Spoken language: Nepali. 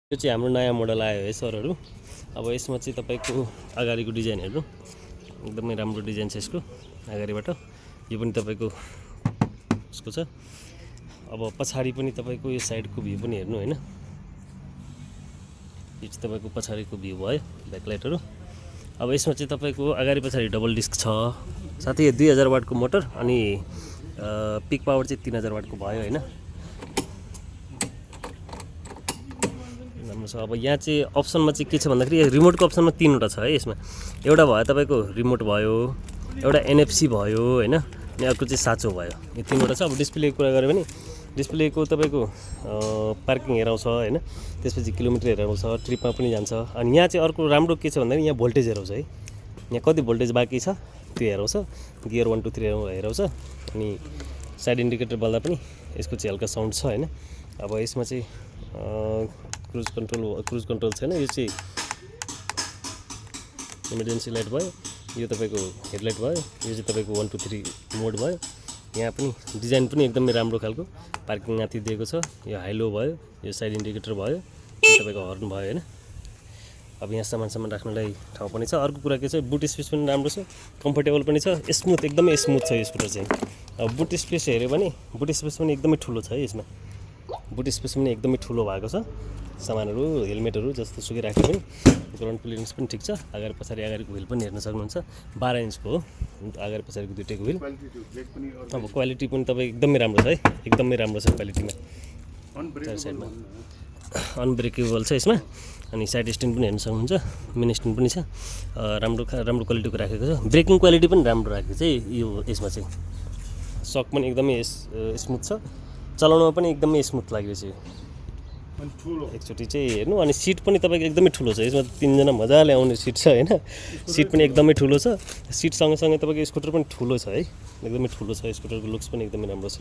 यो चाहिँ हाम्रो नयाँ मोडल आयो है सरहरू। अब यसमा चाहिँ तपाईँको अगाडिको डिजाइन हेर्नु, एकदमै राम्रो डिजाइन छ यसको अगाडिबाट। यो पनि तपाईँको उसको छ। अब पछाडि पनि तपाईँको यो साइडको भ्यू पनि हेर्नु हैन, यो चाहिँ तपाईँको पछाडिको भ्यू भयो ब्याकलाइटहरू। अब यसमा चाहिँ तपाईँको अगाडि पछाडि डबल डिस्क छ, साथै 2000 वाटको मोटर अनि पिक पावर चाहिँ 3000 वाटको भयो हैन। राम्रो छ। अब यहाँ चाहिँ अप्सनमा चाहिँ के छ भन्दाखेरि रिमोटको अप्सनमा 3वटा छ है यसमा। एउटा भयो तपाईँको रिमोट भयो, एउटा एनएफसी भयो हैन, अनि अर्को चाहिँ साँचो भयो। यो 3वटा छ। अब डिस्प्लेको कुरा गऱ्यो भने डिस्प्लेको तपाईँको पार्किङ हेराउँछ हैन, त्यसपछि किलोमिटर हेराउँछ, ट्रिपमा पनि जान्छ। अनि यहाँ चाहिँ अर्को राम्रो के छ भन्दाखेरि यहाँ भोल्टेज हेराउँछ है, यहाँ कति भोल्टेज बाँकी छ त्यो हेराउँछ, गियर 1 2 3 हेराउँछ। अनि साइड इन्डिकेटर बल्दा पनि यसको चाहिँ हल्का साउन्ड छ हैन। अब यसमा चाहिँ क्रुज कन्ट्रोल छैन, यो चाहिँ इमर्जेन्सी लाइट भयो, यो तपाईँको हेडलाइट भयो, यो चाहिँ तपाईँको 1 2 3 मोड भयो। यहाँ पनि डिजाइन पनि एकदमै राम्रो खालको पार्किङ माथि दिएको छ। यो हाइलो भयो, यो साइड इन्डिकेटर भयो, यो तपाईँको हर्न भयो हैन। अब यहाँ सामान राख्नलाई ठाउँ पनि छ। अर्को कुरा के छ, बुट स्पेस पनि राम्रो छ, कम्फर्टेबल पनि छ, स्मुथ एकदमै स्मुथ छ यो स्कुटर चाहिँ। अब बुट स्पेस हेऱ्यो भने बुट स्पेस पनि एकदमै ठुलो छ है यसमा, बुट स्पेस पनि एकदमै ठुलो भएको छ। सामानहरू हेलमेटहरू जस्तो सुकै राख्यो भने ग्राउन्ड क्लियरेन्स पनि ठिक छ। अगाडिको व्हिल पनि हेर्न सक्नुहुन्छ, 12 इन्चको हो अगाडि पछाडिको दुईटैको व्हिल। अब क्वालिटी पनि तपाईँ एकदमै राम्रो छ है, एकदमै राम्रो छ क्वालिटीमा। चार साइडमा अनब्रेकेबल छ यसमा। अनि साइड स्ट्यान्ड पनि हेर्न सक्नुहुन्छ, मेन स्ट्यान्ड पनि छ, राम्रो क्वालिटीको राखेको छ। ब्रेकिङ क्वालिटी पनि राम्रो राखेको छ यो यसमा चाहिँ। सक पनि एकदमै स्मुथ छ, चलाउनमा पनि एकदमै स्मुथ लागेको छ एकचोटि चाहिँ हेर्नु। अनि सिट पनि तपाईँको एकदमै ठुलो छ यसमा, 3 जना मजाले आउने सिट छ हैन। सिट पनि एकदमै ठुलो छ, सिट सँगसँगै तपाईँको स्कुटर पनि ठुलो छ है, एकदमै ठुलो छ। स्कुटरको लुक्स पनि एकदमै राम्रो छ।